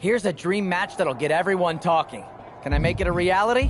Here's a dream match that'll get everyone talking. Can I make it a reality?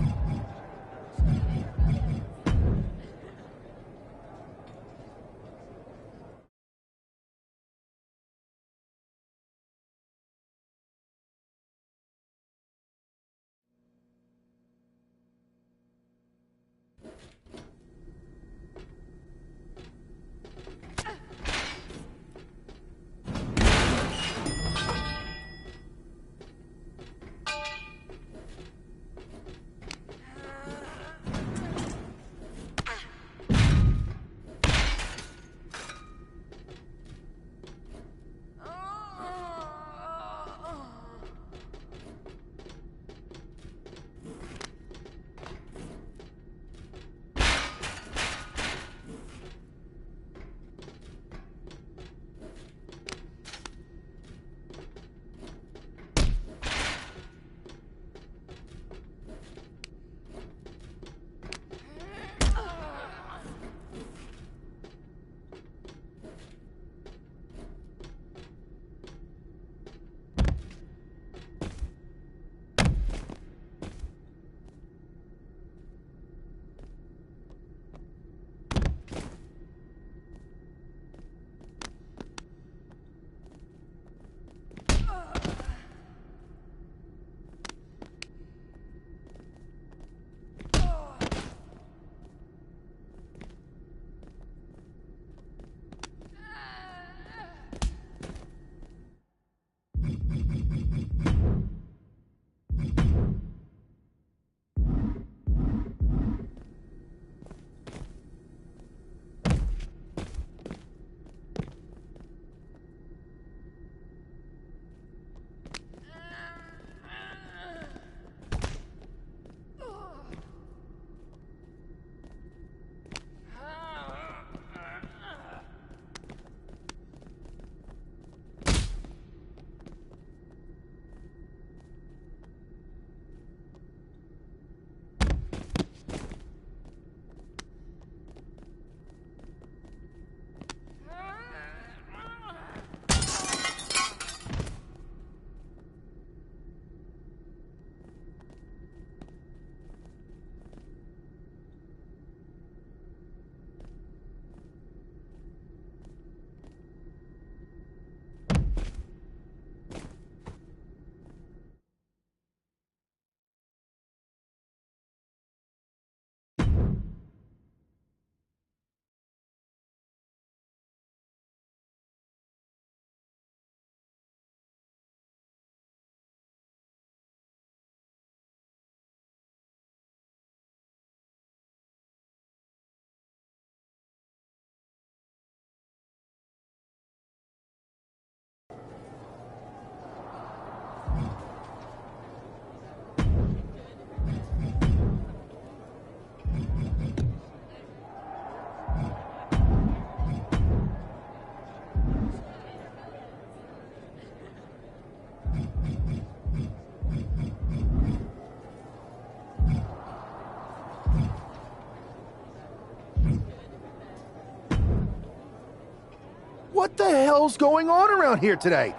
What the hell's going on around here today?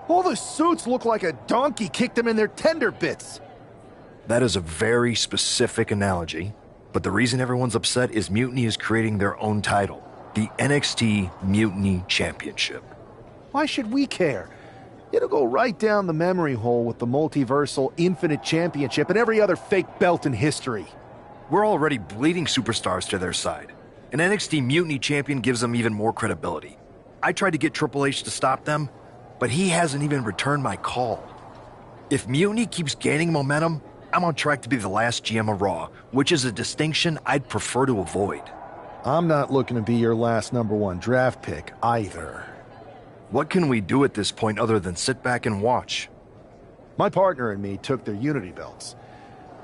All the suits look like a donkey kicked them in their tender bits. That is a very specific analogy, but the reason everyone's upset is Mutiny is creating their own title, the NXT Mutiny Championship. Why should we care? It'll go right down the memory hole with the Multiversal Infinite Championship and every other fake belt in history. We're already bleeding superstars to their side. An NXT Mutiny Champion gives them even more credibility. I tried to get Triple H to stop them, but he hasn't even returned my call. If Mutiny keeps gaining momentum, I'm on track to be the last GM of Raw, which is a distinction I'd prefer to avoid. I'm not looking to be your last #1 draft pick either. What can we do at this point other than sit back and watch? My partner and me took their Unity belts.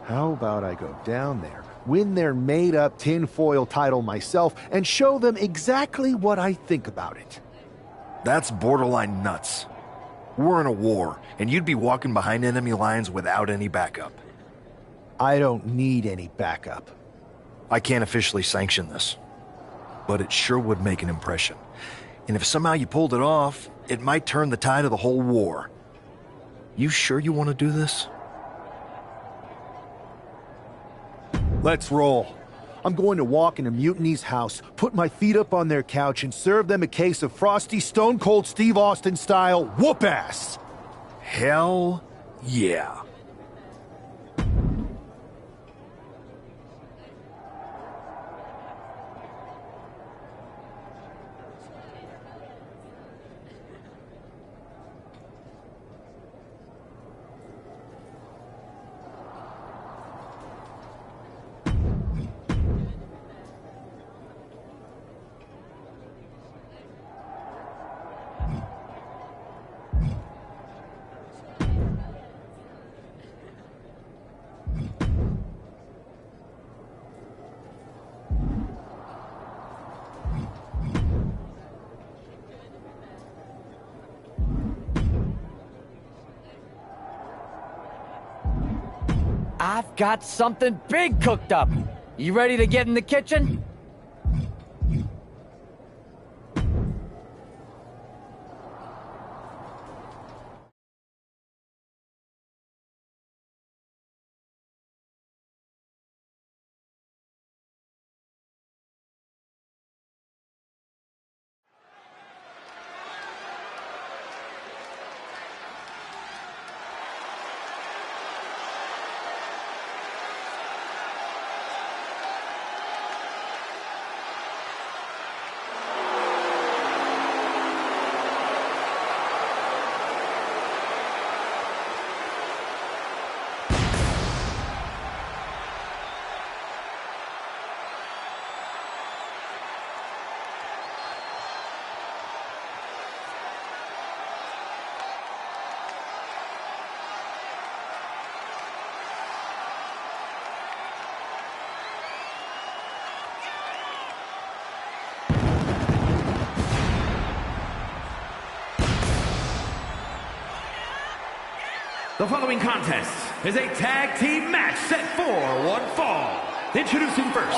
How about I go down there, win their made-up tinfoil title myself, and show them exactly what I think about it? That's borderline nuts. We're in a war, and you'd be walking behind enemy lines without any backup. I don't need any backup. I can't officially sanction this, but it sure would make an impression. And if somehow you pulled it off, it might turn the tide of the whole war. You sure you want to do this? Let's roll. I'm going to walk into Mutiny's house, put my feet up on their couch, and serve them a case of frosty Stone Cold Steve Austin style whoop-ass. Hell yeah. I've got something big cooked up. You ready to get in the kitchen? The following contest is a tag team match set for one fall. Introducing first,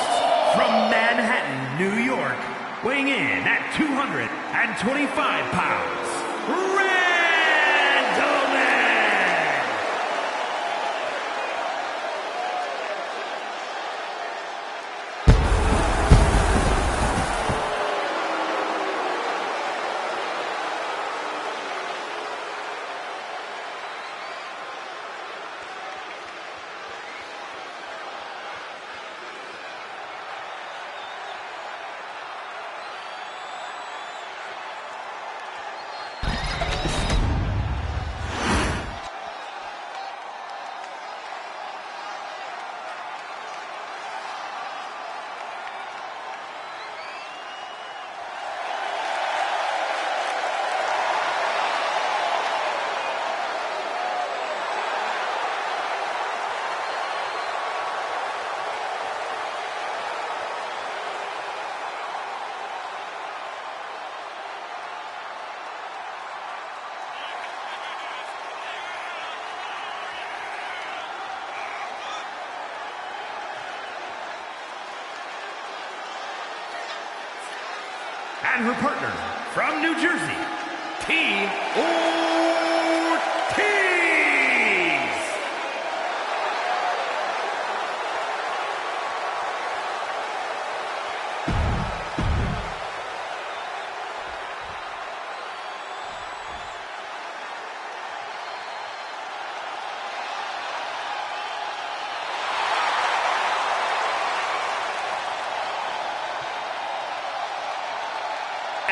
from Manhattan, New York, weighing in at 225 pounds, Randleman! And her partner from New Jersey, T. Ortiz.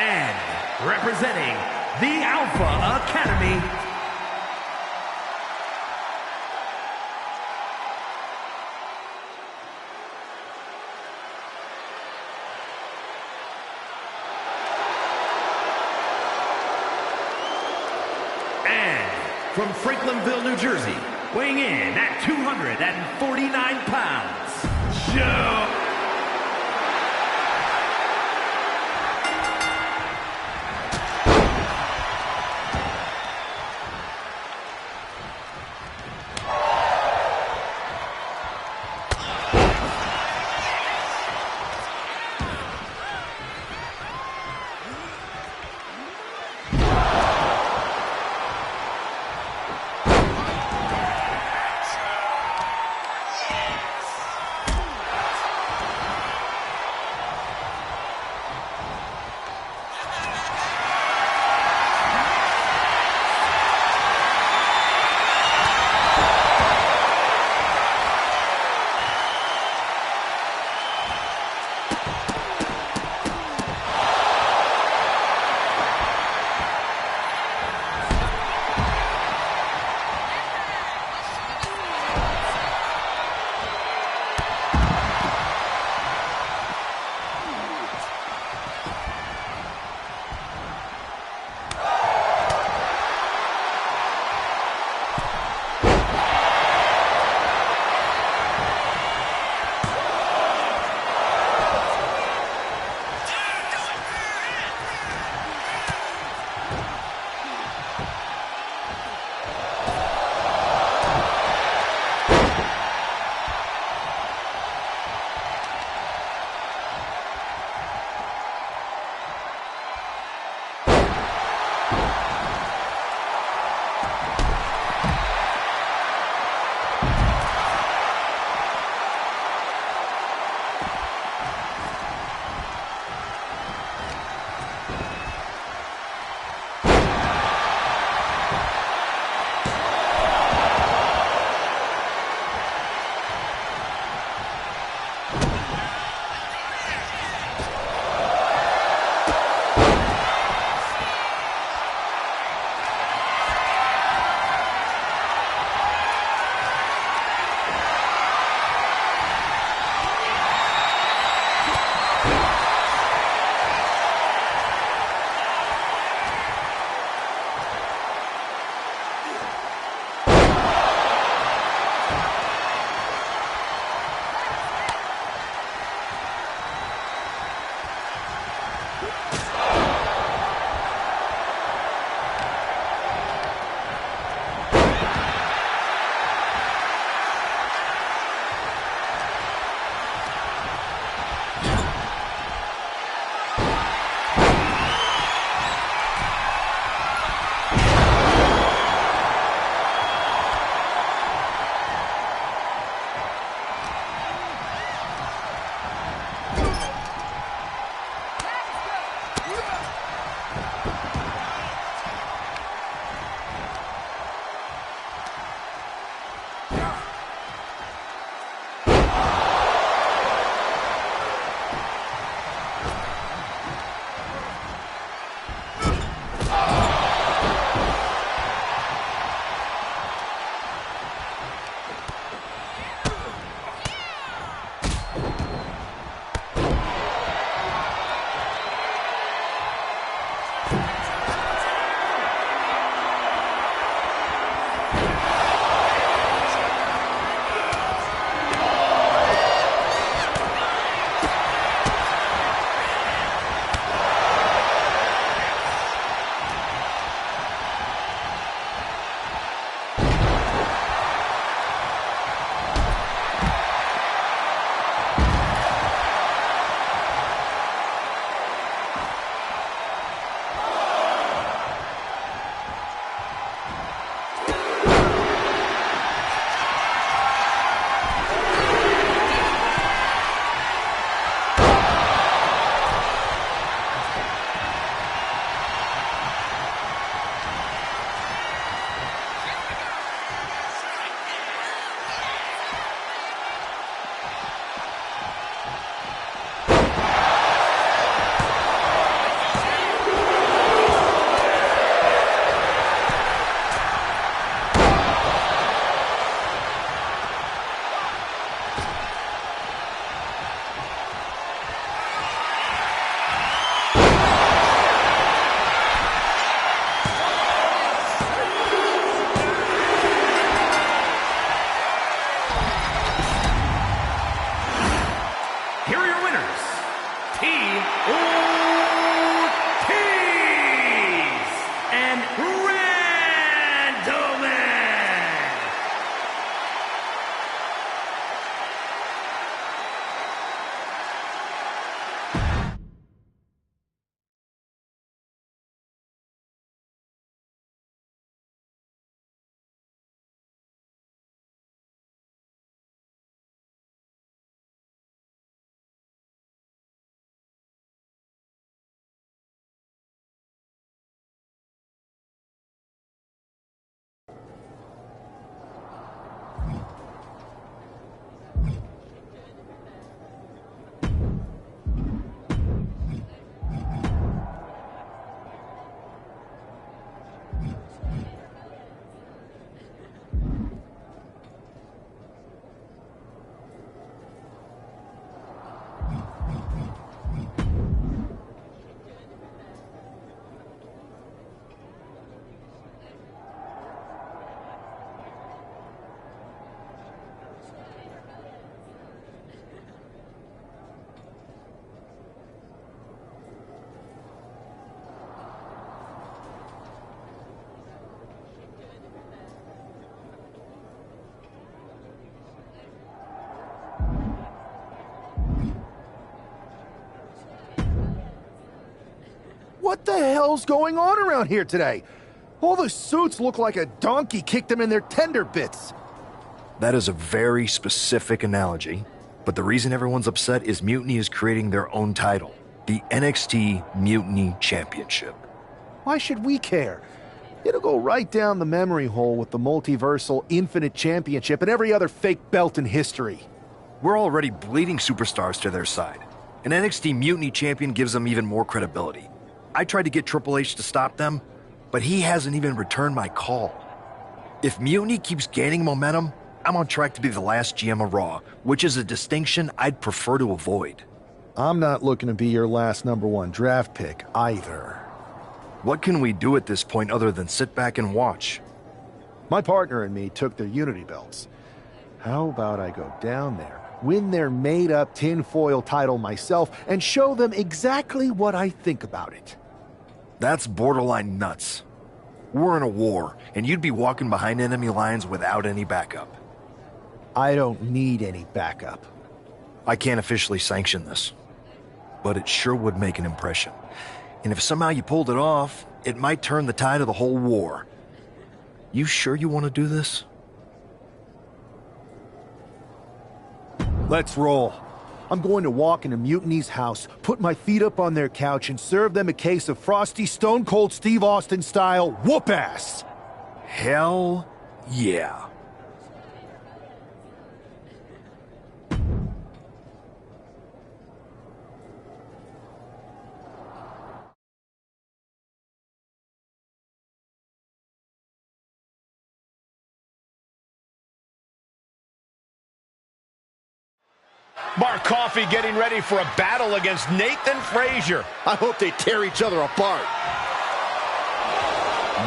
And representing the Alpha Academy, and from Franklinville, New Jersey, weighing in at 249 pounds, Joe. What the hell's going on around here today? All the suits look like a donkey kicked them in their tender bits. That is a very specific analogy, but the reason everyone's upset is Mutiny is creating their own title, the NXT Mutiny Championship. Why should we care? It'll go right down the memory hole with the multiversal Infinite Championship and every other fake belt in history. We're already bleeding superstars to their side. An NXT Mutiny champion gives them even more credibility. I tried to get Triple H to stop them, but he hasn't even returned my call. If Mutiny keeps gaining momentum, I'm on track to be the last GM of Raw, which is a distinction I'd prefer to avoid. I'm not looking to be your last #1 draft pick either. What can we do at this point other than sit back and watch? My partner and me took their Unity belts. How about I go down there, win their made-up tinfoil title myself, and show them exactly what I think about it? That's borderline nuts. We're in a war, and you'd be walking behind enemy lines without any backup. I don't need any backup. I can't officially sanction this, but it sure would make an impression. And if somehow you pulled it off, it might turn the tide of the whole war. You sure you want to do this? Let's roll. I'm going to walk into Mutiny's house, put my feet up on their couch, and serve them a case of frosty Stone Cold Steve Austin style whoop-ass. Hell yeah. Mark Coffey getting ready for a battle against Nathan Frazier. I hope they tear each other apart.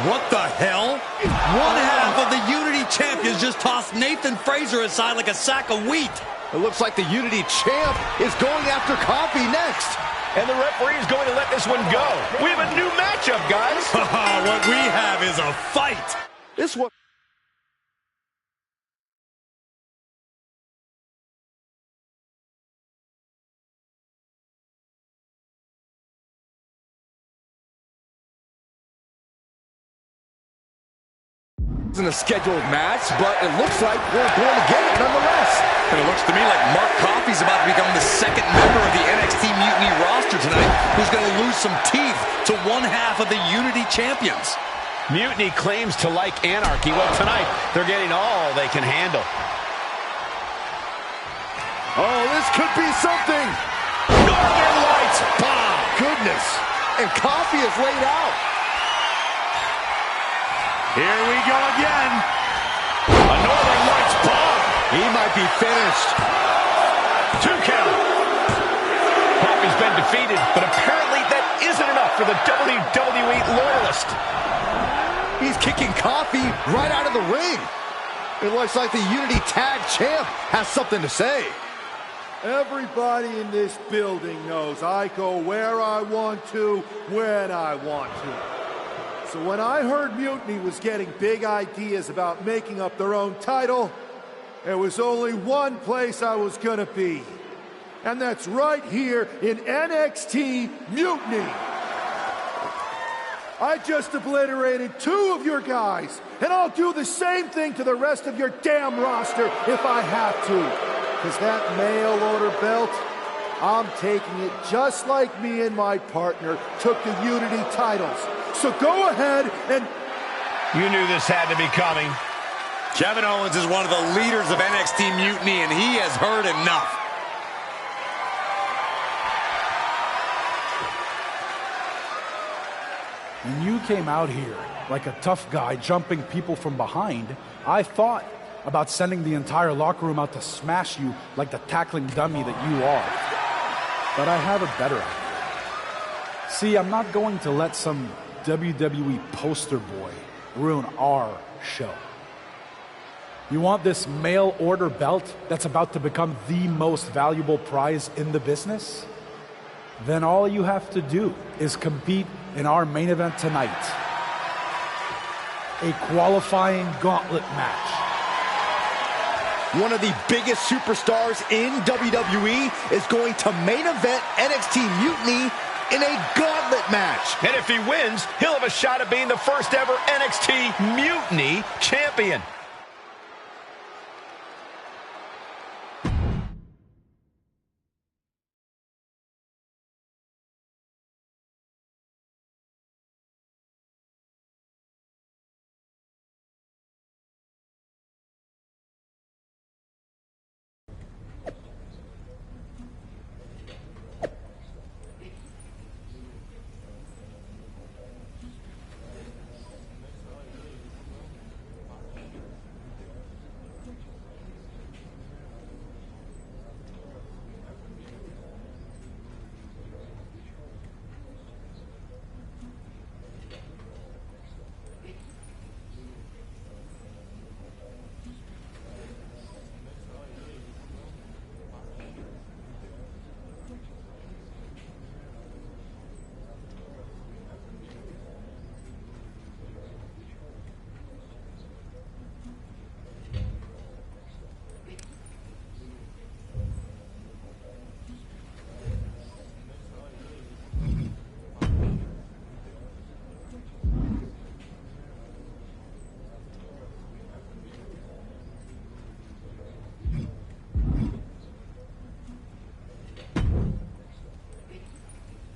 What the hell? One half of the Unity champions just tossed Nathan Frazier aside like a sack of wheat. It looks like the Unity champ is going after Coffey next. And the referee is going to let this one go. We have a new matchup, guys. What we have is a fight. This one. Isn't a scheduled match, but it looks like we're going to get it nonetheless. And it looks to me like Mark Coffey's about to become the second member of the NXT Mutiny roster tonight who's going to lose some teeth to one half of the Unity champions. Mutiny claims to like anarchy. Well, tonight, they're getting all they can handle. Oh, this could be something. Northern Lights bomb. Goodness. And Coffey is laid out. Here we go again. A Northern Lights bomb. He might be finished. 2 count. Coffey's been defeated, but apparently that isn't enough for the WWE loyalist. He's kicking Coffey right out of the ring. It looks like the Unity Tag Champ has something to say. Everybody in this building knows I go where I want to, when I want to. So when I heard Mutiny was getting big ideas about making up their own title, there was only one place I was gonna be. And that's right here in NXT Mutiny. I just obliterated 2 of your guys, and I'll do the same thing to the rest of your damn roster if I have to. Because that mail order belt, I'm taking it just like me and my partner took the Unity titles. So go ahead and... You knew this had to be coming. Kevin Owens is one of the leaders of NXT Mutiny, and he has heard enough. When you came out here like a tough guy jumping people from behind, I thought about sending the entire locker room out to smash you like the tackling dummy that you are. But I have a better idea. See, I'm not going to let some WWE poster boy ruin our show. You want this mail order belt that's about to become the most valuable prize in the business? Then all you have to do is compete in our main event tonight. A qualifying gauntlet match. One of the biggest superstars in WWE is going to main event NXT Mutiny in a gauntlet match. And if he wins, he'll have a shot at being the first ever NXT Mutiny champion.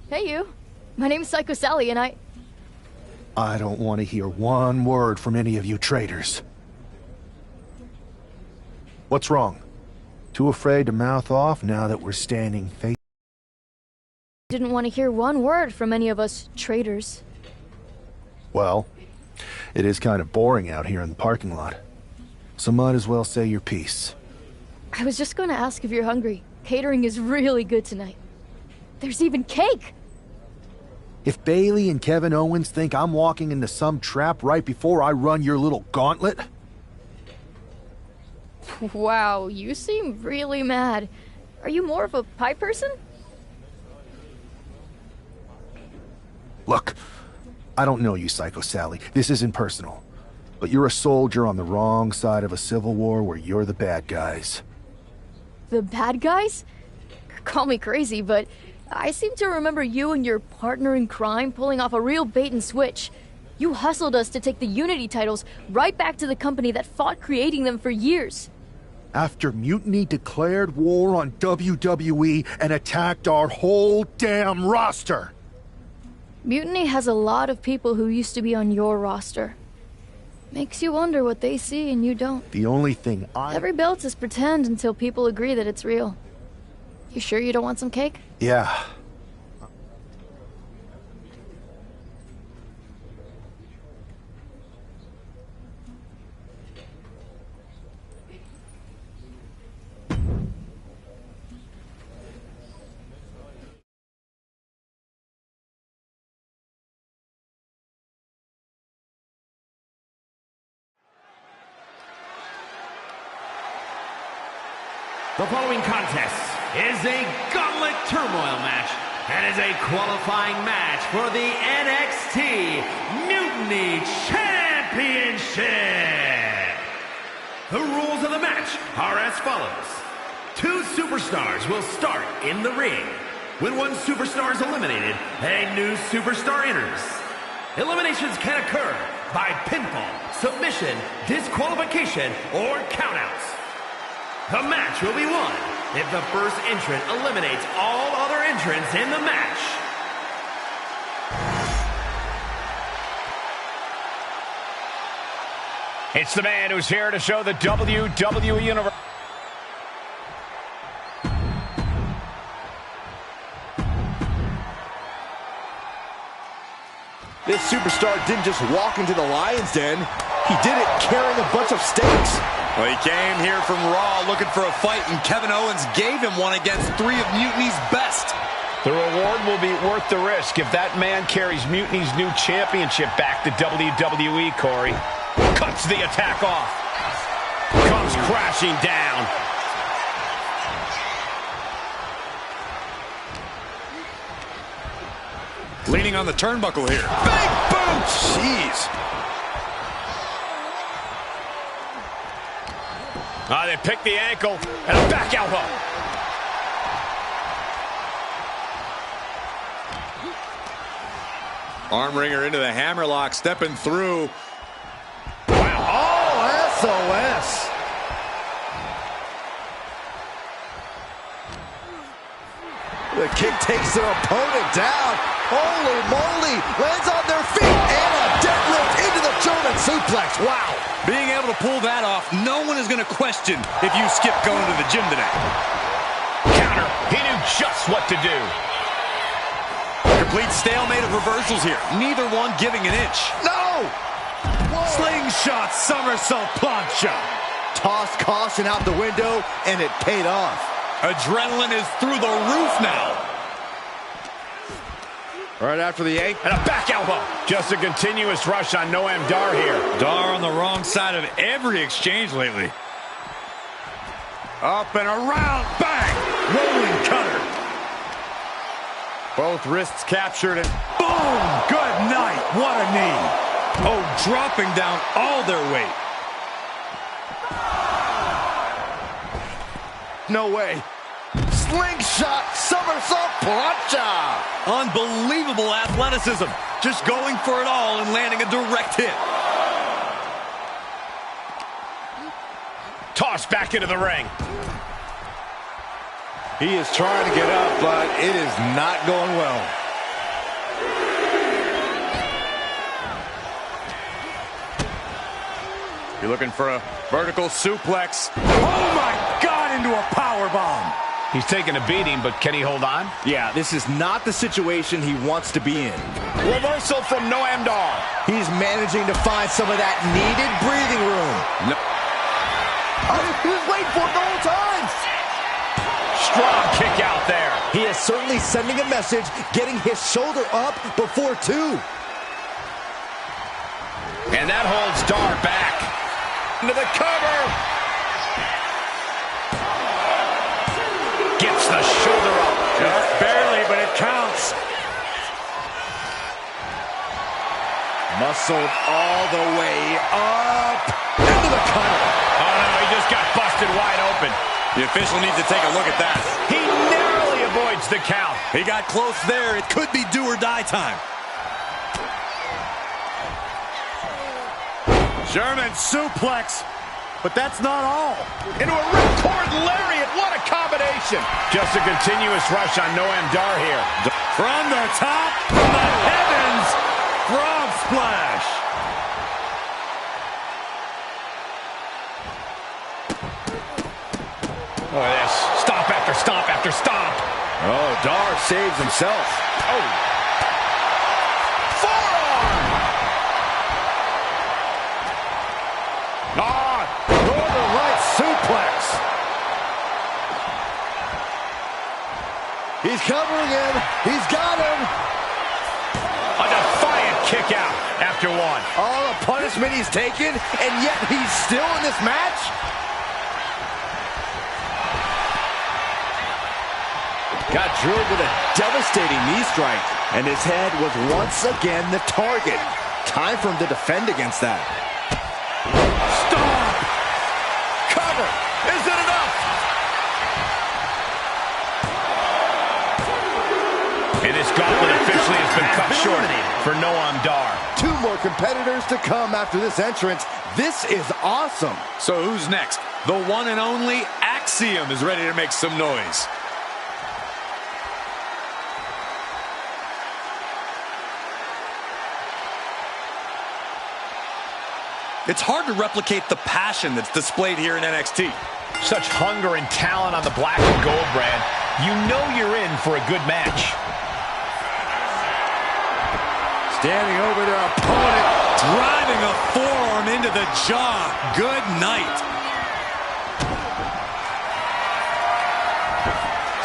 Hey, you. My name's Psycho Sally, and I don't want to hear one word from any of you traitors. What's wrong? Too afraid to mouth off now that we're standing face? didn't want to hear one word from any of us traitors. Well, it is kind of boring out here in the parking lot. So might as well say your piece. I was just going to ask if you're hungry. catering is really good tonight. There's even cake! If Bailey and Kevin Owens think I'm walking into some trap right before I run your little gauntlet... Wow, you seem really mad. Are you more of a pie person? Look, I don't know you, Psycho Sally. This isn't personal. But you're a soldier on the wrong side of a civil war where you're the bad guys. The bad guys? Call me crazy, but I seem to remember you and your partner in crime pulling off a real bait and switch. You hustled us to take the Unity titles right back to the company that fought creating them for years. After Mutiny declared war on WWE and attacked our whole damn roster. Mutiny has a lot of people who used to be on your roster. Makes you wonder what they see and you don't. The only thing Every belt is pretend until people agree that it's real. You sure you don't want some cake? Yeah. The following contest is a gauntlet turmoil match and is a qualifying match for the NXT Mutiny Championship. The rules of the match are as follows. 2 superstars will start in the ring. When one superstar is eliminated, a new superstar enters. Eliminations can occur by pinfall, submission, disqualification, or countouts. The match will be won if the first entrant eliminates all other entrants in the match. It's the man who's here to show the WWE Universe. This superstar didn't just walk into the Lion's Den. He did it carrying a bunch of stakes. Well, he came here from Raw looking for a fight, and Kevin Owens gave him one against 3 of Mutiny's best. The reward will be worth the risk if that man carries Mutiny's new championship back to WWE, Corey. Cuts the attack off. Comes crashing down. Leaning on the turnbuckle here. Big boot! Jeez. They pick the ankle and a back elbow. Arm wringer into the hammerlock, stepping through. Wow. Oh, SOS. The kick takes their opponent down. Holy moly. Lands on their feet and a deadlift into the German suplex. Wow. Being able to pull that off, no one is going to question if you skip going to the gym today. Counter. He knew just what to do. Complete stalemate of reversals here. Neither one giving an inch. No! Whoa. Slingshot somersault plancha. Tossed caution out the window, and it paid off. Adrenaline is through the roof now. Right after the ankle. And a back elbow. Just a continuous rush on Noam Dar here. Dar on the wrong side of every exchange lately. Up and around. Bang! Rolling cutter. Both wrists captured and boom! Good night. What a knee. Oh, dropping down all their weight. no way. Slingshot somersault plancha. Unbelievable athleticism. Just going for it all and landing a direct hit. Tossed back into the ring. He is trying to get up, but it is not going well. You're looking for a vertical suplex. Oh my God, into a power bomb. He's taking a beating, but can he hold on? Yeah, this is not the situation he wants to be in. Reversal from Noam Dar. He's managing to find some of that needed breathing room. No. Oh, he was waiting for it the whole time. Strong kick out there. He is certainly sending a message, getting his shoulder up before 2. And that holds Dar back. Into the cover. Gets the shoulder up. Just barely, but it counts. Muscled all the way up. Into the cover. Oh, no, he just got busted wide open. The official needs to take a look at that. He narrowly avoids the count. He got close there. It could be do or die time. German suplex. But that's not all. Into a ripcord lariat. What a combination. Just a continuous rush on Noam Dar here. From the top, from the heavens, frog splash. Look at this. Stomp after stomp after stomp. Oh, Dar saves himself. Oh. Forearm. Northern Light suplex. He's covering him. He's got him. A defiant kick out after 1. All the punishment he's taken, and yet he's still in this match? Got drilled with a devastating knee strike, and his head was once again the target. Time for him to defend against that. Stop! Cover! Is it enough? And this gauntlet officially has been cut short for Noam Dar. 2 more competitors to come after this entrance. This is awesome. So who's next? The one and only Axiom is ready to make some noise. It's hard to replicate the passion that's displayed here in NXT. Such hunger and talent on the black and gold brand. You know you're in for a good match. Standing over their opponent. Driving a forearm into the jaw. Good night.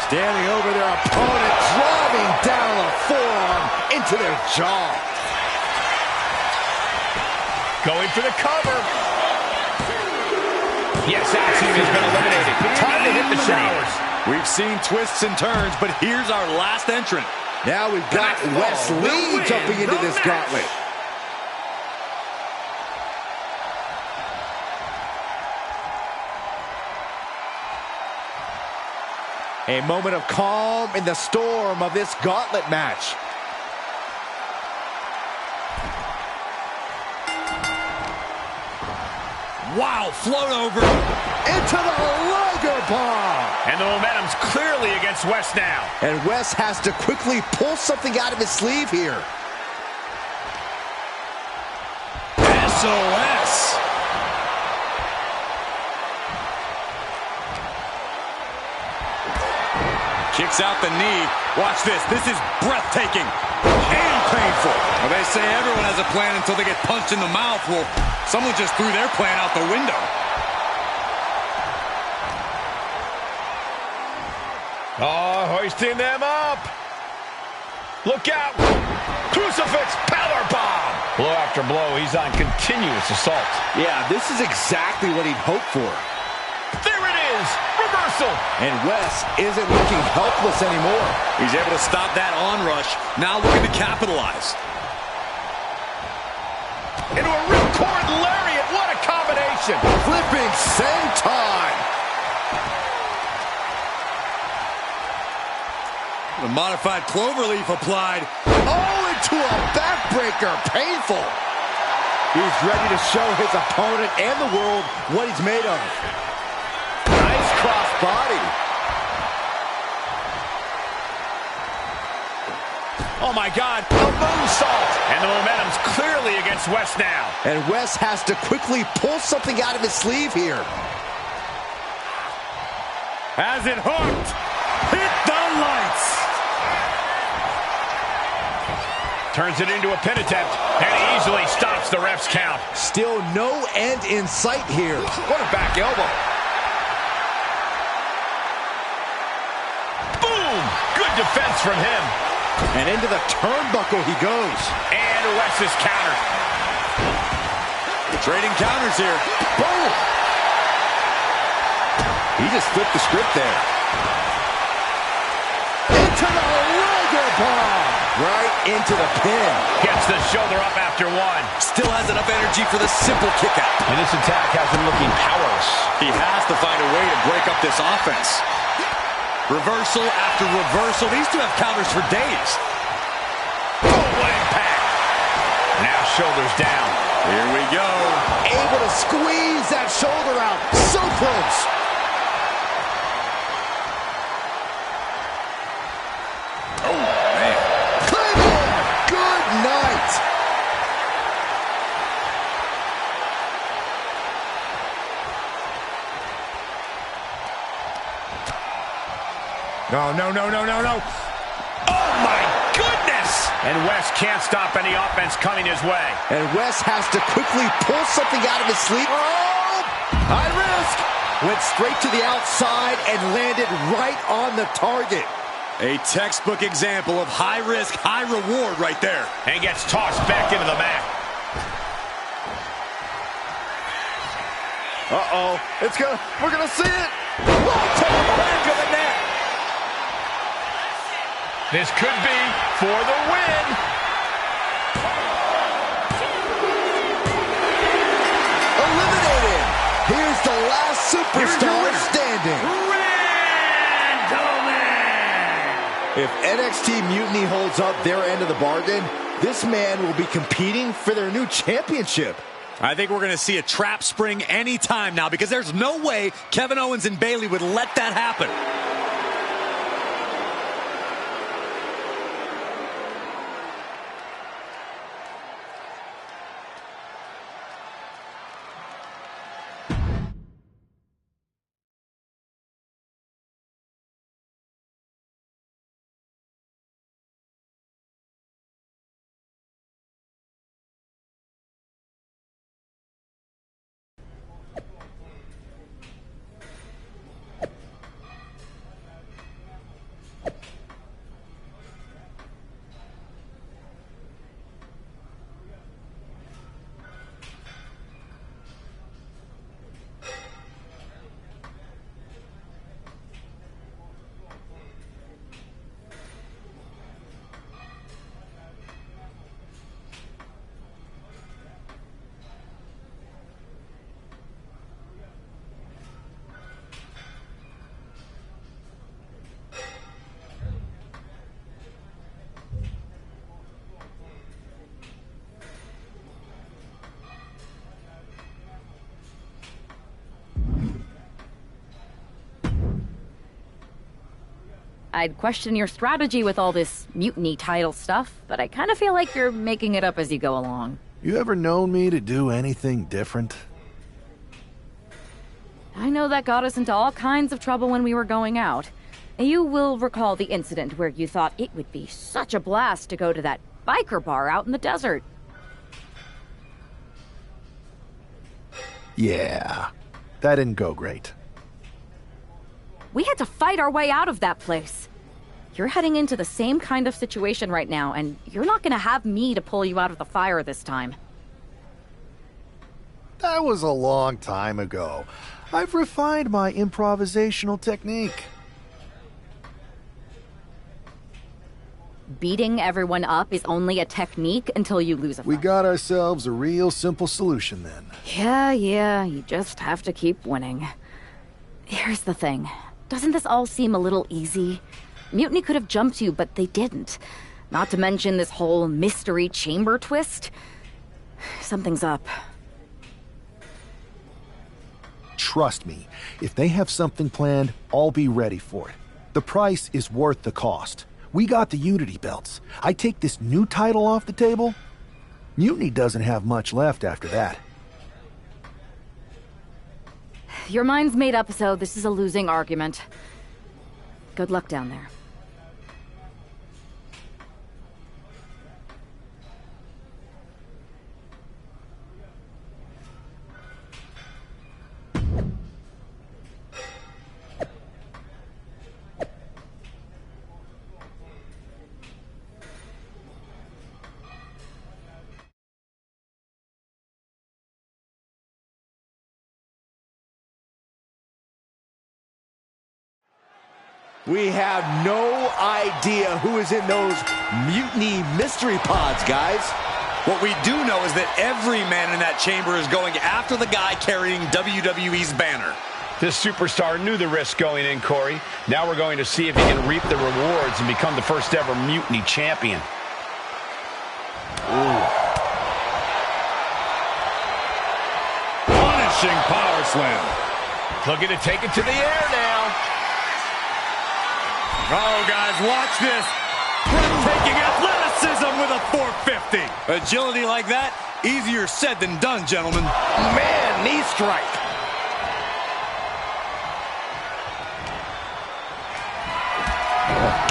Standing over their opponent. Driving down a forearm into their jaw. Going for the cover. Yes, Axiom has been eliminated. Time to hit the showers. We've seen twists and turns, but here's our last entrant. Now we've got Wes Lee jumping into this gauntlet. A moment of calm in the storm of this gauntlet match. Wow, float over. Into the Liger Bomb. And the momentum's clearly against Wes now. And Wes has to quickly pull something out of his sleeve here. SOS. Kicks out the knee. Watch this. This is breathtaking and painful. Well, they say everyone has a plan until they get punched in the mouth. Well, someone just threw their plan out the window. Oh, hoisting them up. Look out. Crucifix powerbomb. Blow after blow. He's on continuous assault. Yeah, this is exactly what he'd hoped for. There it is. Reversal. And Wes isn't looking helpless anymore. He's able to stop that onrush. Now looking to capitalize. Into a ripcord lariat. What a combination. Flipping senton. The modified cloverleaf applied. Oh, into a backbreaker. Painful. He's ready to show his opponent and the world what he's made of. Nice cross body. Oh, my God. A moonsault. And the momentum's clearly against Wes now. And Wes has to quickly pull something out of his sleeve here. Has it hooked. Hit the lights. Turns it into a pin attempt and easily stops the ref's count. Still no end in sight here. What a back elbow. defense from him. And into the turnbuckle he goes. And Wes is countered. Trading counters here. Boom! He just flipped the script there. Into the Liger Bomb! Right into the pin. Gets the shoulder up after one. Still has enough energy for the simple kick out. And this attack has him looking powerless. He has to find a way to break up this offense. Reversal after reversal. These two have counters for days. Oh, what impact. Now shoulders down. Here we go. Able to squeeze that shoulder out. So close. Oh, man. Cleveland, good night. No. Oh, my goodness! And Wes can't stop any offense coming his way. And Wes has to quickly pull something out of his sleeve. Oh! High risk! Went straight to the outside and landed right on the target. A textbook example of high risk, high reward right there. And gets tossed back into the mat. Uh-oh. We're gonna see it. Right to the back of the neck. This could be for the win. Eliminated. Here's the last superstar standing. If NXT Mutiny holds up their end of the bargain, this man will be competing for their new championship. I think we're going to see a trap spring anytime now because there's no way Kevin Owens and Bayley would let that happen. I'd question your strategy with all this mutiny title stuff, but I kind of feel like you're making it up as you go along. You ever known me to do anything different? I know that got us into all kinds of trouble when we were going out. You will recall the incident where you thought it would be such a blast to go to that biker bar out in the desert. Yeah, that didn't go great. We had to fight our way out of that place. You're heading into the same kind of situation right now, and you're not gonna have me to pull you out of the fire this time. That was a long time ago. I've refined my improvisational technique. Beating everyone up is only a technique until you lose a fight. We got ourselves a real simple solution then. Yeah, you just have to keep winning. Here's the thing. Doesn't this all seem a little easy? Mutiny could have jumped you, but they didn't. Not to mention this whole mystery chamber twist. Something's up. Trust me, if they have something planned, I'll be ready for it. The price is worth the cost. We got the Unity belts. I take this new title off the table, Mutiny doesn't have much left after that. Your mind's made up, so this is a losing argument. Good luck down there. We have no idea who is in those mutiny mystery pods, guys. What we do know is that every man in that chamber is going after the guy carrying WWE's banner. This superstar knew the risk going in, Corey. Now we're going to see if he can reap the rewards and become the first ever Mutiny champion. Ooh. Punishing power slam. Looking to take it to the air now. Oh, guys, watch this. Breathtaking athleticism with a 450. Agility like that, easier said than done, gentlemen. Man, knee strike.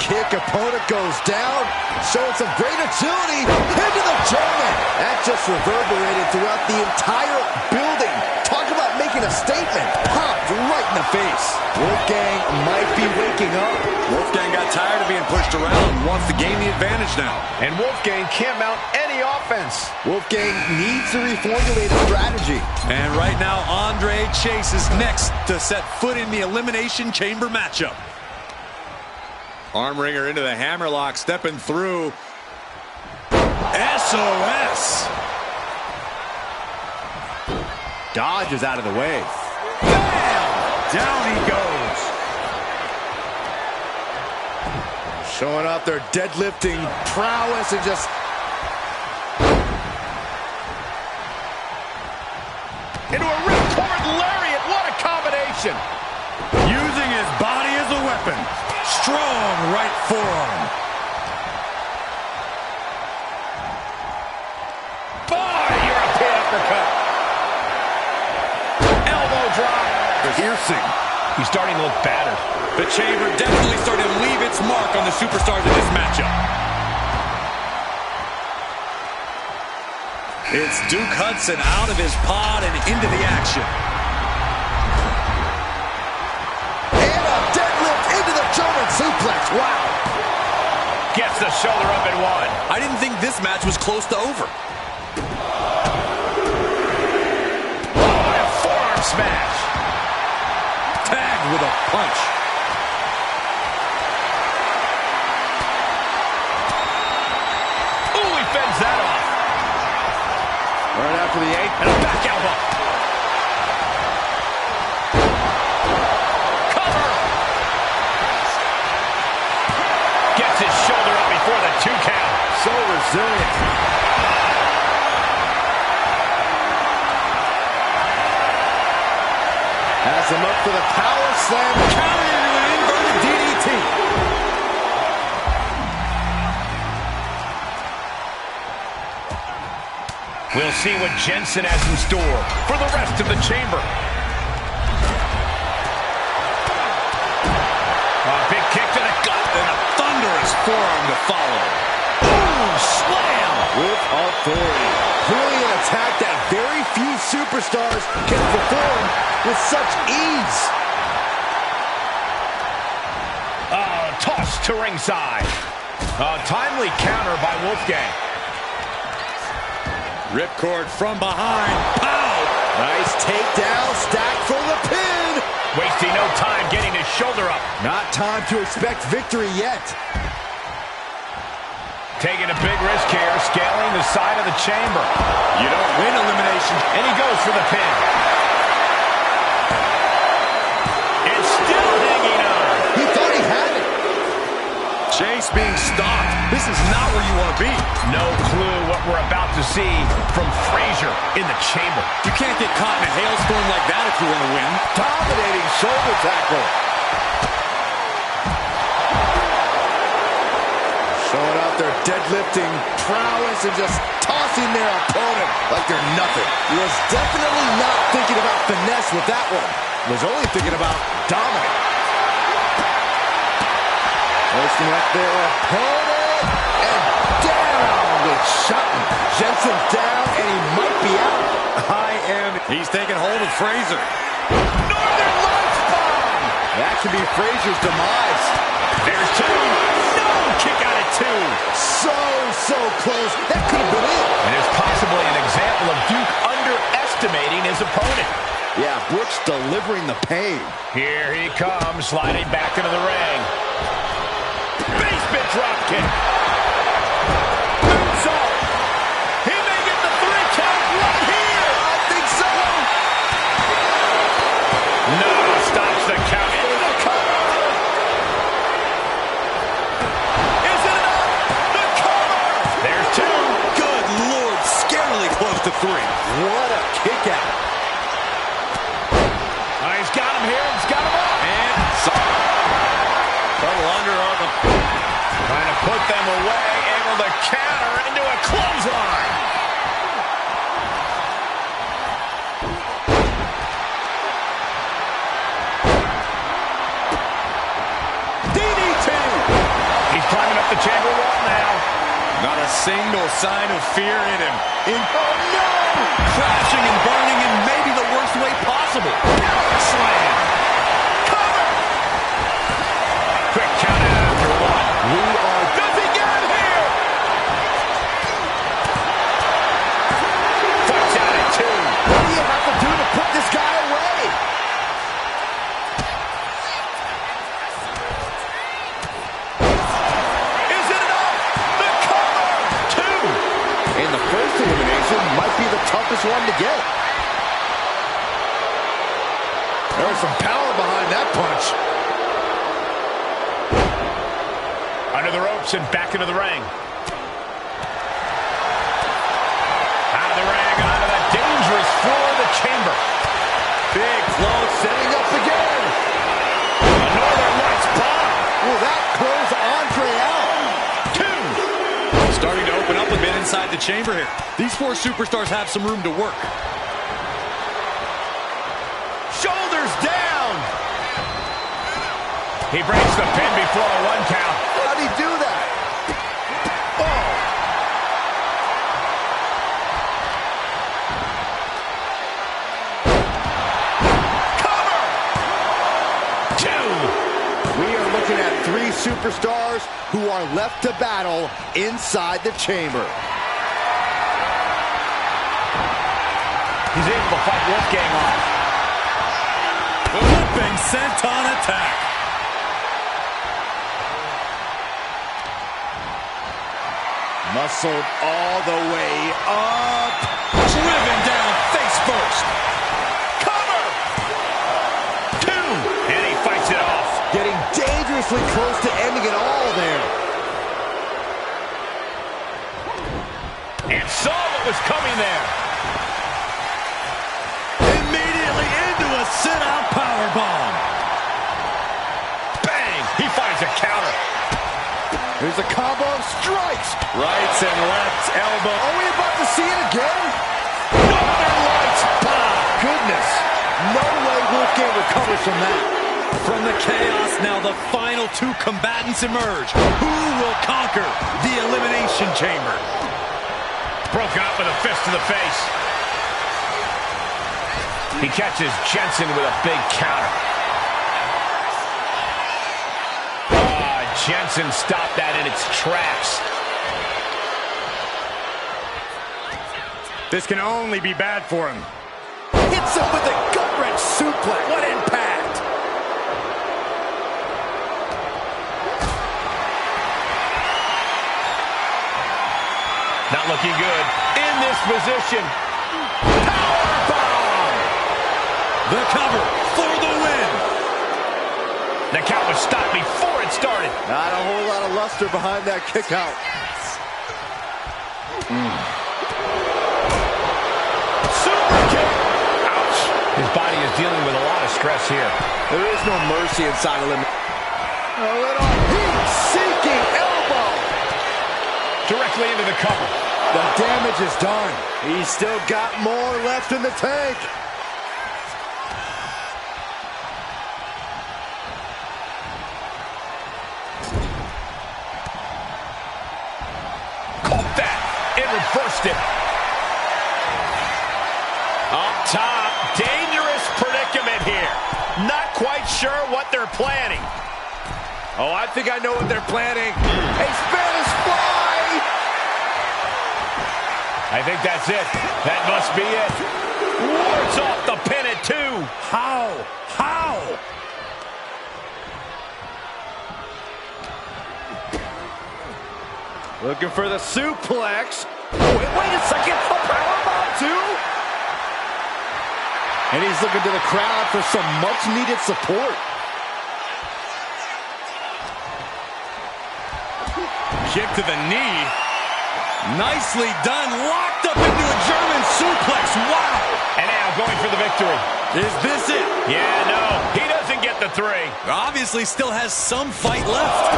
Kick, opponent goes down, showing some great agility into the German. That just reverberated throughout the entire building. Talk about making a statement. Popped right in the face. Wolfgang might be waking up. Wolfgang got tired of being pushed around and wants to gain the advantage now. And Wolfgang can't mount any offense. Wolfgang needs to reformulate a strategy. And right now, Andre Chase is next to set foot in the Elimination Chamber matchup. Arm wringer into the hammerlock, stepping through. SOS. Dodge is out of the way. Bam! Down he goes. Showing off their deadlifting prowess and just... Into a ripcord lariat. What a combination. Using his body as a weapon. Strong right forearm. European uppercut. Elbow drop. Piercing. He's starting to look battered. The chamber definitely starting to leave its mark on the superstars in this matchup. It's Duke Hudson out of his pod and into the action. German suplex, wow. Gets the shoulder up and one. I didn't think this match was close to over. Oh, and a forearm smash. Tagged with a punch. Ooh, he fends that off. Right after the 8. And a back elbow. His shoulder up before the 2 count. So resilient. Has him up for the power slam. Counter into an inverted DDT. We'll see what Jensen has in store for the rest of the chamber. A big kick to the gut and a thunderous forearm to follow. Ooh, slam! With authority. Clearly an attack that very few superstars can perform with such ease. Tossed to ringside. A timely counter by Wolfgang. Ripcord from behind. Pow! Nice takedown, stack for the pin. Wasting no time getting his shoulder up. Not time to expect victory yet. Taking a big risk here, scaling the side of the chamber. You don't win elimination. And he goes for the pin. It's still hanging on. He thought he had it. Chase being stopped. This is not where you want to be. No clue what we're about to see from Frazier in the chamber. You can't get caught in a hailstorm like that if you want to win. Dominating shoulder tackle. Showing out their deadlifting prowess and just tossing their opponent like they're nothing. He was definitely not thinking about finesse with that one. He was only thinking about dominance. Posting up their opponent and down with Sutton. Jensen down and he might be out. He's taking hold of Frazier. Northern Lights bomb! That could be Frazier's demise. There's 2. No! Kick out at 2. So close. That could have been it. And it's possibly an example of Duke underestimating his opponent. Yeah, Brooks delivering the pain. Here he comes, sliding back into the ring. Basement drop kick. Moonsault. He may get the 3 count right here. I think so. No, stops the count. Into the cover. Is it enough? The cover. There's 2. Good Lord, scarily close to 3. What a kick out. He's got him here. He's got him up. And double underarm. Trying to put them away. Able to counter into a clothesline. DDT. He's climbing up the chamber wall now. Not a single sign of fear in him. Oh, no! Crashing and burning in maybe the worst way possible. Slam. Cover. Quick count out after 1. Does he get him here? Fights out at 2. What do you have to do to put this guy away? Is it enough? The cover. 2. And the first elimination might be the toughest one to get. There was some power behind that punch. Under the ropes and back into the ring. Out of the ring, onto the dangerous floor of the chamber. Big close, setting up again. A Northern Lights bomb. Will that close Andre out? 2. Starting to open up a bit inside the chamber here. These 4 superstars have some room to work. Shoulders down. He breaks the pin before a 1 count. How'd he do that? Oh. Cover. 2. We are looking at 3 superstars who are left to battle inside the chamber. He's able to fight Wolfgang off. Flipping senton attack. Muscled all the way up. Driven down face first. Cover. 2. And he fights it off. Getting dangerously close to ending it all there. And saw what was coming there. Immediately into a sit-out powerbomb. Bang! He finds a counter. There's a combo of strikes. Rights and lefts, elbow. Are we about to see it again? Northern Lights bomb. Goodness. No way Wolfgang recovers from that. From the chaos, now the final 2 combatants emerge. Who will conquer the Elimination Chamber? Broken up with a fist to the face. He catches Jensen with a big counter. Jensen stopped that in its tracks. This can only be bad for him. Hits him with a gut-wrench suplex. What impact! Not looking good. In this position. Powerbomb! The cover for the win. The count was stopped before it started. Not a whole lot of luster behind that kick out. Super kick. Ouch. His body is dealing with a lot of stress here. There is no mercy inside of him. A little heat-seeking elbow. Directly into the cover. The damage is done. He's still got more left in the tank. Reversed it. Up top, dangerous predicament here. Not quite sure what they're planning. Oh, I think I know what they're planning. A Spanish fly! I think that's it. That must be it. Wards off the pin at 2. How? Looking for the suplex. Oh, wait a second. A powerbomb too? And he's looking to the crowd for some much-needed support. Kick to the knee. Nicely done. Locked up into a German suplex. Wow. And now going for the victory. Is this it? Yeah, no. He doesn't get the 3. Obviously still has some fight left.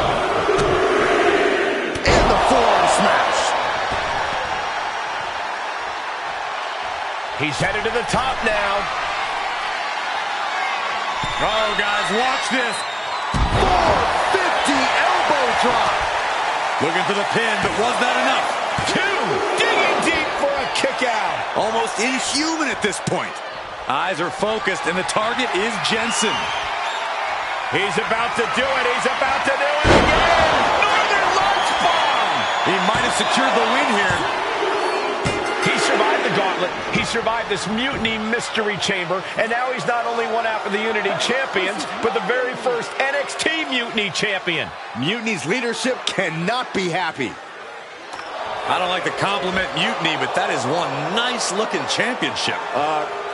And the forearm smash. He's headed to the top now. Oh, guys, watch this. 450 elbow drop. Looking for the pin, but was that enough? 2. Digging deep for a kick out. Almost inhuman at this point. Eyes are focused, and the target is Jensen. He's about to do it. He's about to do it again. Northern Lights bomb. He might have secured the win here. He survived the gauntlet. He survived this mutiny mystery chamber. And now he's not only one half of the Unity champions, but the very first NXT Mutiny champion. Mutiny's leadership cannot be happy. I don't like to compliment Mutiny, but that is one nice-looking championship.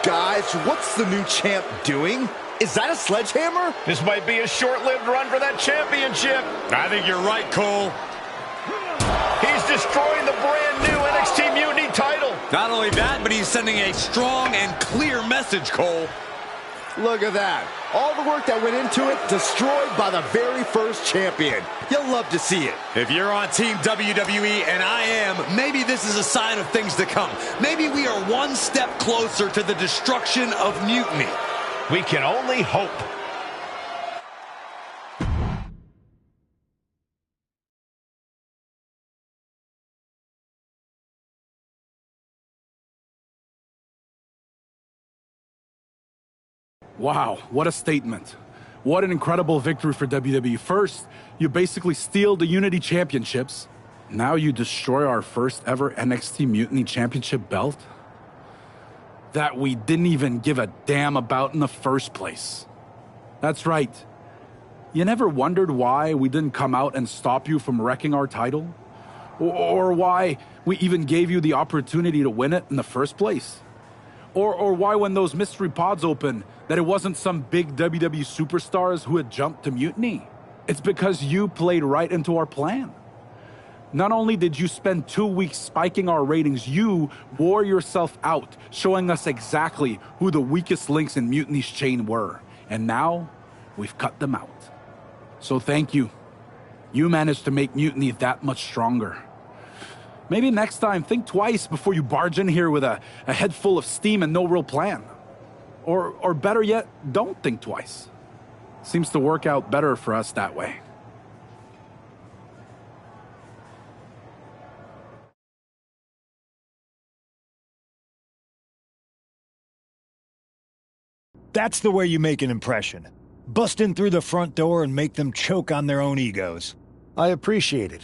Guys, what's the new champ doing? Is that a sledgehammer? This might be a short-lived run for that championship. I think you're right, Cole. He's destroying the brand new NXT Mutiny title. Not only that, but he's sending a strong and clear message, Cole. Look at that. All the work that went into it, destroyed by the very first champion. You'll love to see it. If you're on Team WWE, and I am, maybe this is a sign of things to come. Maybe we are one step closer to the destruction of Mutiny. We can only hope. Wow, what a statement. What an incredible victory for WWE. First, you basically steal the Unity Championships. Now you destroy our first ever NXT Mutiny Championship belt that we didn't even give a damn about in the first place. That's right. You never wondered why we didn't come out and stop you from wrecking our title? Or why we even gave you the opportunity to win it in the first place? Or why when those mystery pods opened, that it wasn't some big WWE superstars who had jumped to Mutiny? It's because you played right into our plan. Not only did you spend 2 weeks spiking our ratings, you wore yourself out, showing us exactly who the weakest links in Mutiny's chain were. And now, we've cut them out. So thank you. You managed to make Mutiny that much stronger. Maybe next time, think twice before you barge in here with a head full of steam and no real plan. Or better yet, don't think twice. Seems to work out better for us that way. That's the way you make an impression. Bust in through the front door and make them choke on their own egos. I appreciate it,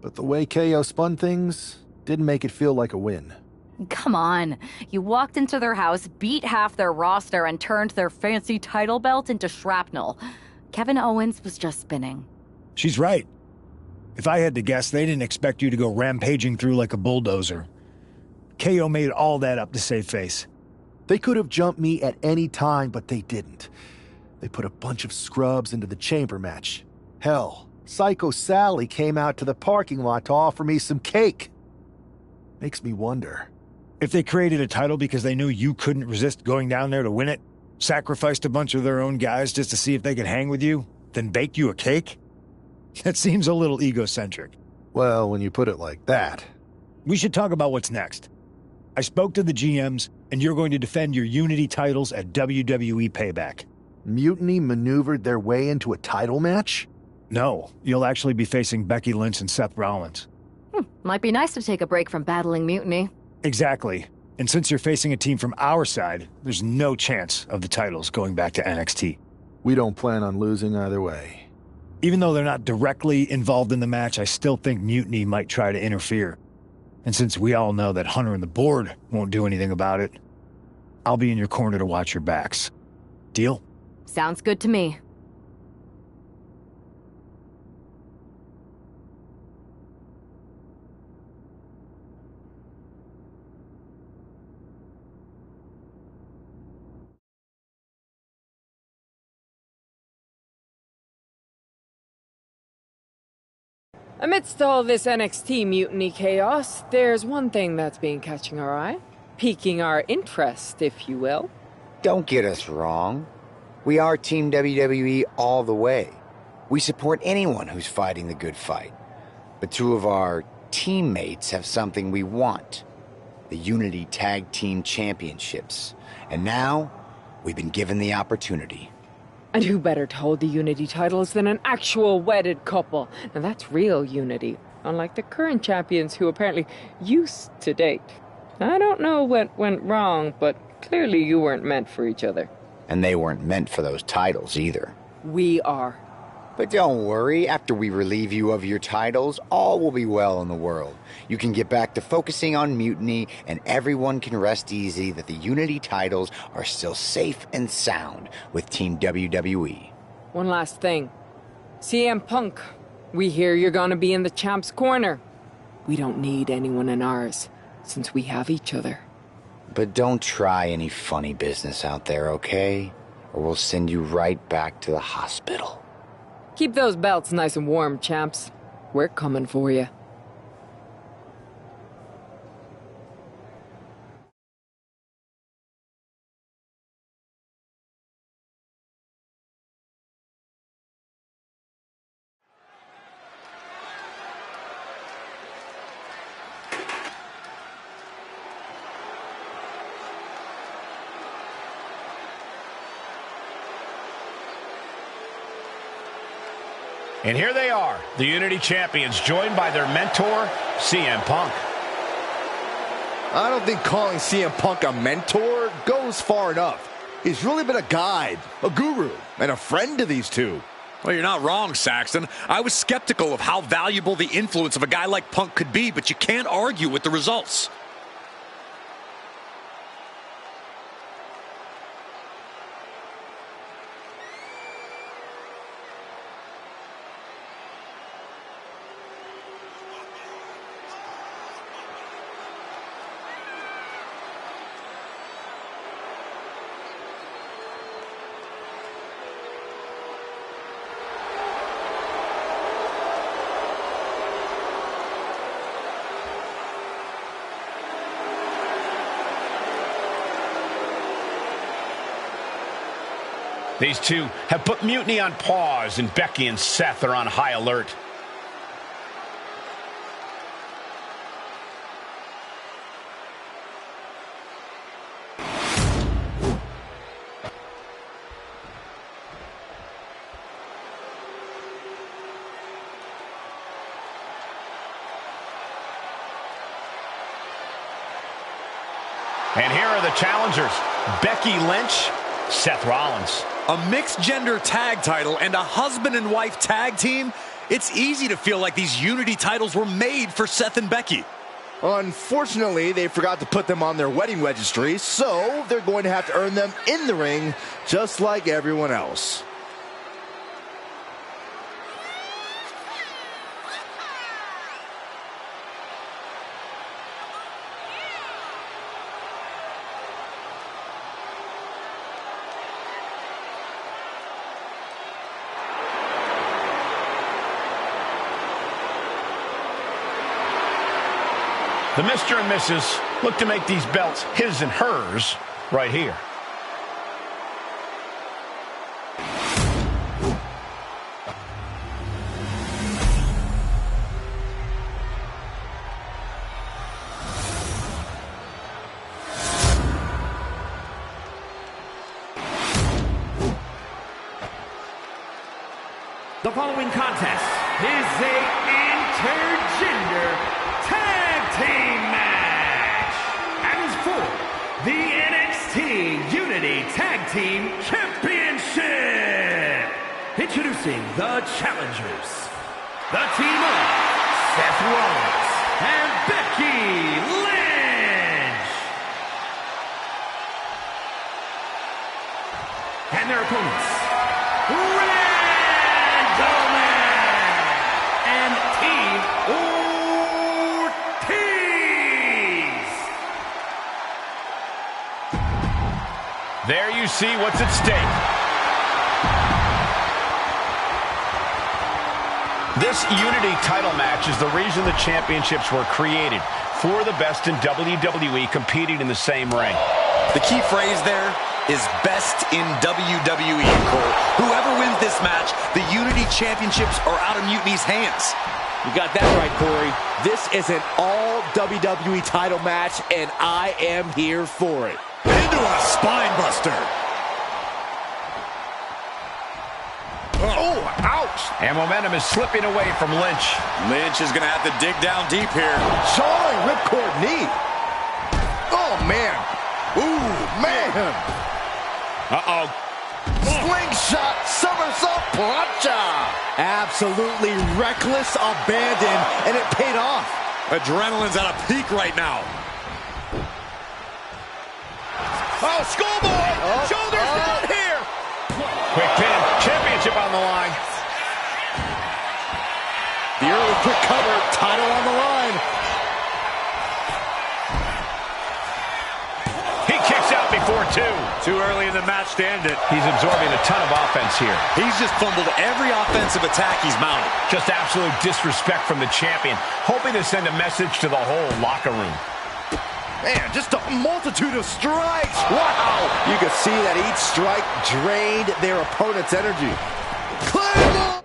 but the way KO spun things didn't make it feel like a win. Come on. You walked into their house, beat half their roster, and turned their fancy title belt into shrapnel. Kevin Owens was just spinning. She's right. If I had to guess, they didn't expect you to go rampaging through like a bulldozer. KO made all that up to save face. They could have jumped me at any time, but they didn't. They put a bunch of scrubs into the chamber match. Hell, Psycho Sally came out to the parking lot to offer me some cake. Makes me wonder. If they created a title because they knew you couldn't resist going down there to win it, sacrificed a bunch of their own guys just to see if they could hang with you, then bake you a cake? That seems a little egocentric. Well, when you put it like that. We should talk about what's next. I spoke to the GMs, and you're going to defend your Unity titles at WWE Payback. Mutiny maneuvered their way into a title match? No, you'll actually be facing Becky Lynch and Seth Rollins. Might be nice to take a break from battling Mutiny. Exactly. And since you're facing a team from our side, there's no chance of the titles going back to NXT. We don't plan on losing either way. Even though they're not directly involved in the match, I still think Mutiny might try to interfere. And since we all know that Hunter and the board won't do anything about it, I'll be in your corner to watch your backs. Deal? Sounds good to me. Amidst all this NXT mutiny chaos, there's one thing that's been catching our eye. Piquing our interest, if you will. Don't get us wrong. We are Team WWE all the way. We support anyone who's fighting the good fight. But two of our teammates have something we want. The Unity Tag Team Championships. And now, we've been given the opportunity. And who better to hold the Unity titles than an actual wedded couple? Now that's real unity, unlike the current champions who apparently used to date. I don't know what went wrong, but clearly you weren't meant for each other. And they weren't meant for those titles either. We are. But don't worry, after we relieve you of your titles, all will be well in the world. You can get back to focusing on Mutiny, and everyone can rest easy that the Unity titles are still safe and sound with Team WWE. One last thing. CM Punk, we hear you're gonna be in the champ's corner. We don't need anyone in ours, since we have each other. But don't try any funny business out there, okay? Or we'll send you right back to the hospital. Keep those belts nice and warm, champs. We're coming for you. And here they are, the Unity Champions, joined by their mentor, CM Punk. I don't think calling CM Punk a mentor goes far enough. He's really been a guide, a guru, and a friend to these two. Well, you're not wrong, Saxton. I was skeptical of how valuable the influence of a guy like Punk could be, but you can't argue with the results. These two have put Mutiny on pause, and Becky and Seth are on high alert. And here are the challengers, Becky Lynch, Seth Rollins. A mixed-gender tag title and a husband and wife tag team? It's easy to feel like these Unity titles were made for Seth and Becky. Unfortunately, they forgot to put them on their wedding registry, so they're going to have to earn them in the ring, just like everyone else. The Mr. and Mrs. look to make these belts his and hers right here. The following contest is a intergender tag team match and is for the NXT Unity Tag Team Championship. Introducing the challengers, the team of Seth Rollins and Becky Lynch. And their opponents, Randleman and Team Ortiz. There you see what's at stake. This Unity title match is the reason the championships were created, for the best in WWE competing in the same ring. The key phrase there is best in WWE, Cole. Whoever wins this match, the Unity Championships are out of Mutiny's hands. You got that right, Corey. This is an all WWE title match, and I am here for it. Into a spine buster. Oh, ouch! And momentum is slipping away from Lynch. Lynch is going to have to dig down deep here. Soaring ripcord knee. Oh, man. Ooh, man. Uh-oh. Slingshot somersault plancha. Absolutely reckless abandon, and it paid off. Adrenaline's at a peak right now. Oh, schoolboy! Shoulders down here! Quick pin. Championship on the line. The early quick cover. Title on the line. He kicks out before two. Too early in the match to end it. He's absorbing a ton of offense here. He's just fumbled every offensive attack he's mounted. Just absolute disrespect from the champion, hoping to send a message to the whole locker room. Man, just a multitude of strikes. Wow. You can see that each strike drained their opponent's energy. Claymore!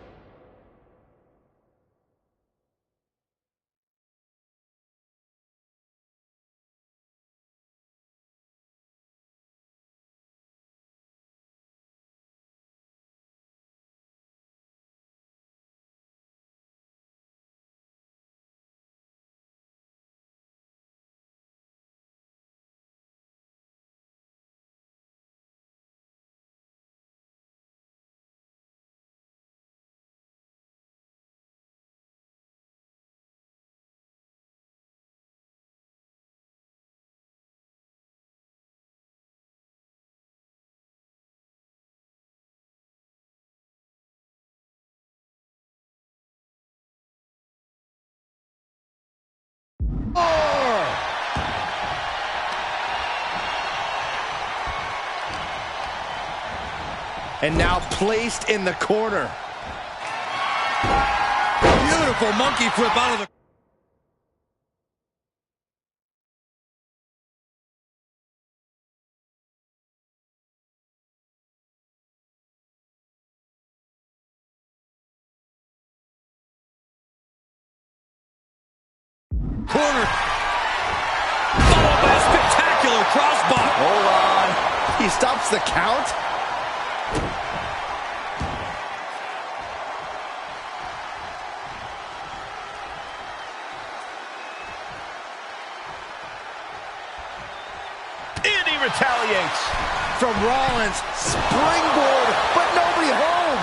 And now placed in the corner. Beautiful monkey flip out of the... Corner. Followed by a spectacular crossbar. Hold on. He stops the count. And he retaliates. From Rollins, springboard, but nobody home.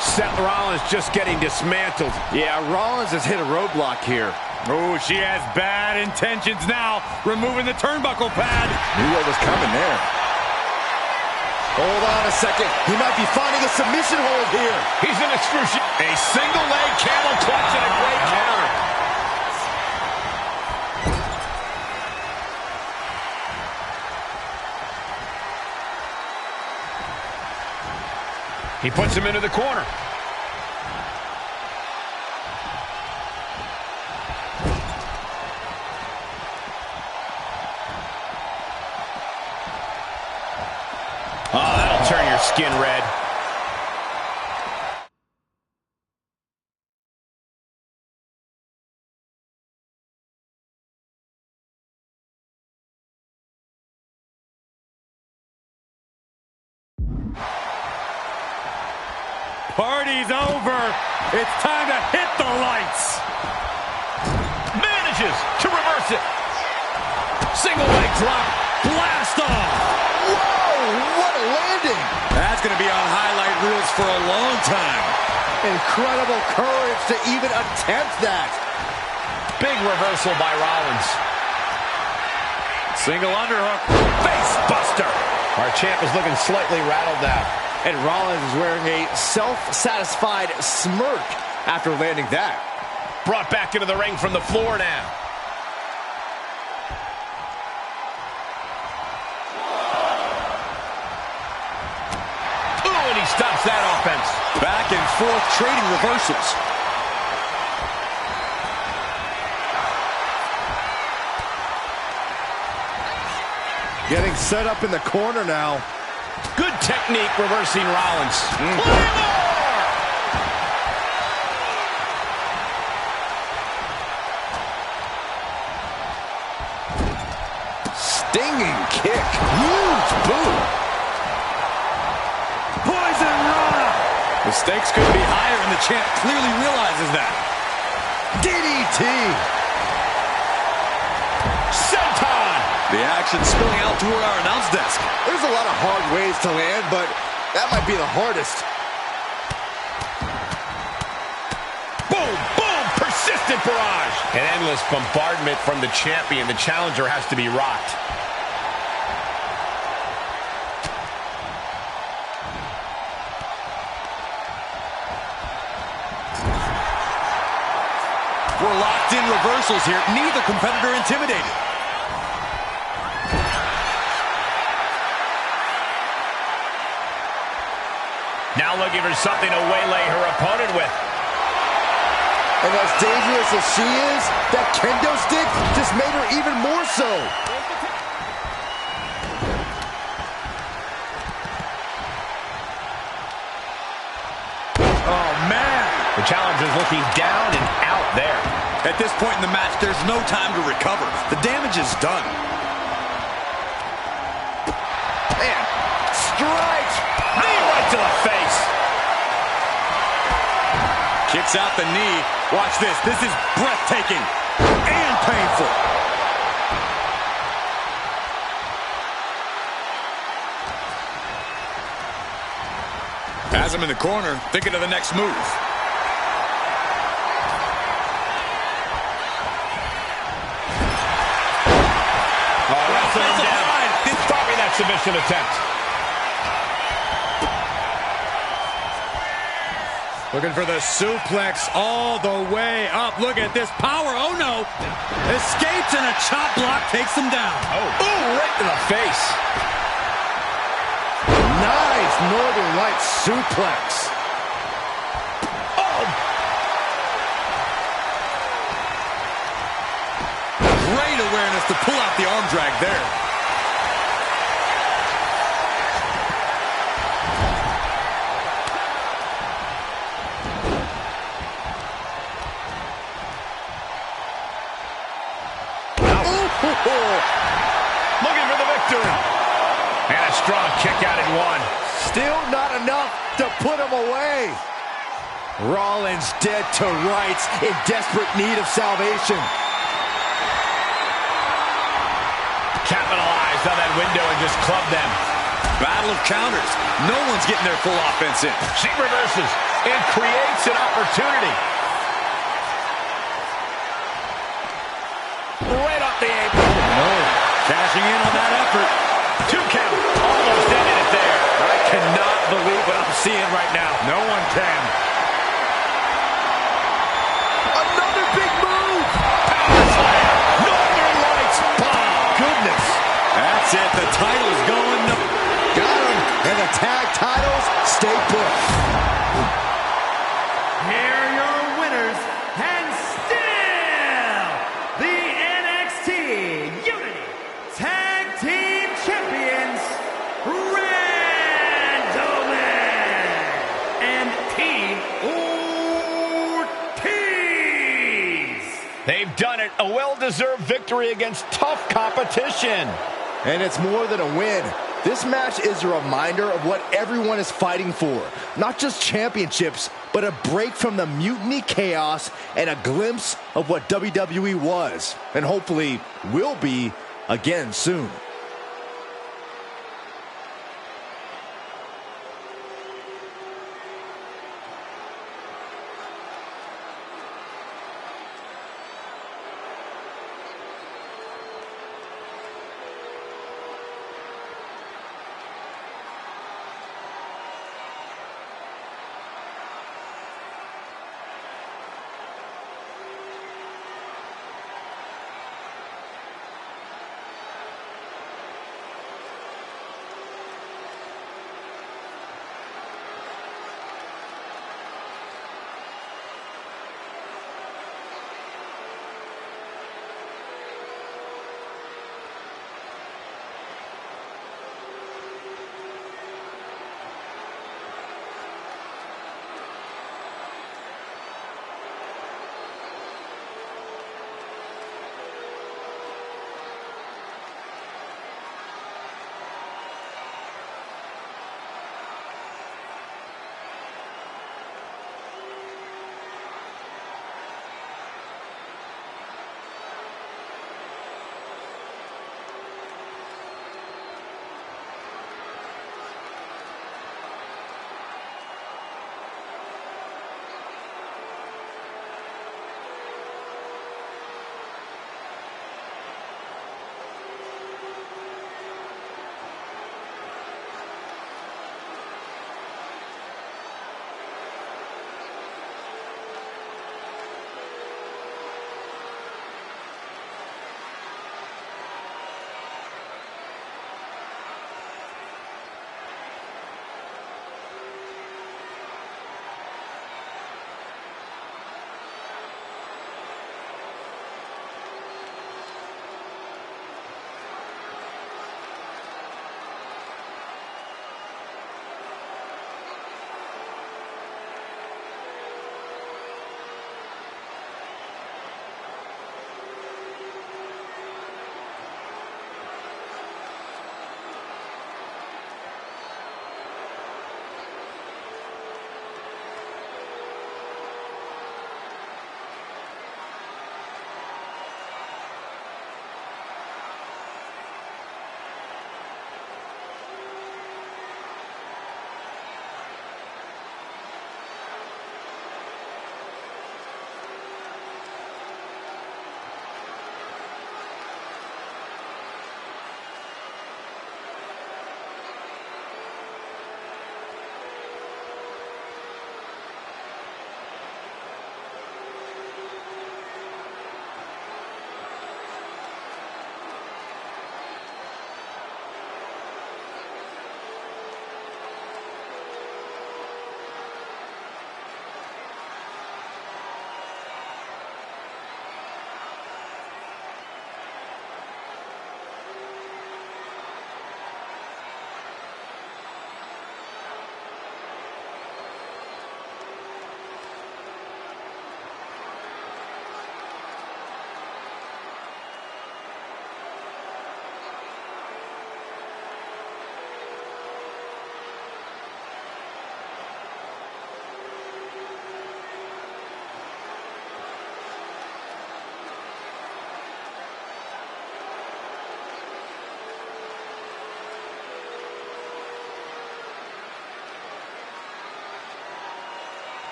Seth Rollins just getting dismantled. Yeah, Rollins has hit a roadblock here. Oh, she has bad intentions now. Removing the turnbuckle pad. Knew what was coming there. Hold on a second. He might be finding a submission hold here. He's in excruciating. A single leg camel clutch and a great counter. He puts him into the corner. Oh, that'll turn your skin red. Party's over. It's time to hit the lights. Manages to reverse it. Single leg drop. Blast off. Whoa, what a landing. That's going to be on highlight reels for a long time. Incredible courage to even attempt that. Big reversal by Rollins. Single underhook. Face buster. Our champ is looking slightly rattled now. And Rollins is wearing a self-satisfied smirk after landing that. Brought back into the ring from the floor now. Ooh, and he stops that offense. Back and forth trading reversals. Getting set up in the corner now. Good technique reversing Rollins. Stinging kick. Huge boot. Poison Rana. The stakes couldn't be higher, and the champ clearly realizes that. DDT. Senton. The action spilling out toward our announce desk. There's a lot of hard ways to land, but that might be the hardest. Boom, boom, persistent barrage. An endless bombardment from the champion. The challenger has to be rocked. We're locked in reversals here. Neither competitor intimidated. Now looking for something to waylay her opponent with. And as dangerous as she is, that kendo stick just made her even more so. Oh, man. The challenger's looking down and out there. At this point in the match, there's no time to recover. The damage is done. Man, strike! Knee right to the face. Kicks out the knee. Watch this. This is breathtaking and painful. Has him in the corner, thinking of the next move. Wrestling him down. Stopping that submission attempt. Looking for the suplex all the way up. Look at this power. Oh, no. Escapes and a chop block takes him down. Oh, ooh, right to the face. Nice Northern Lights suplex. Oh. Great awareness to pull out the arm drag there. Looking for the victory. And a strong kick out at one. Still not enough to put him away. Rollins dead to rights, in desperate need of salvation. Capitalized on that window and just clubbed them. Battle of counters. No one's getting their full offense in. She reverses and creates an opportunity. Right off the apron. No. Cashing in on that effort. 2 count. Almost ended it there. I cannot believe what I'm seeing right now. No one can. Another big move. Power slam. Northern Lights bomb. Goodness. That's it. The title's going to... Got him. And the tag titles stay put. Here are your winners, and still the NXT Unity Tag Team Champions, Randoman and Team Ortiz. They've done it. A well-deserved victory against tough competition. And it's more than a win. This match is a reminder of what everyone is fighting for. Not just championships, but a break from the mutiny chaos and a glimpse of what WWE was, and hopefully will be again soon.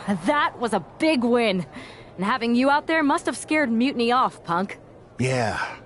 That was a big win. And having you out there must have scared Mutiny off, Punk. Yeah,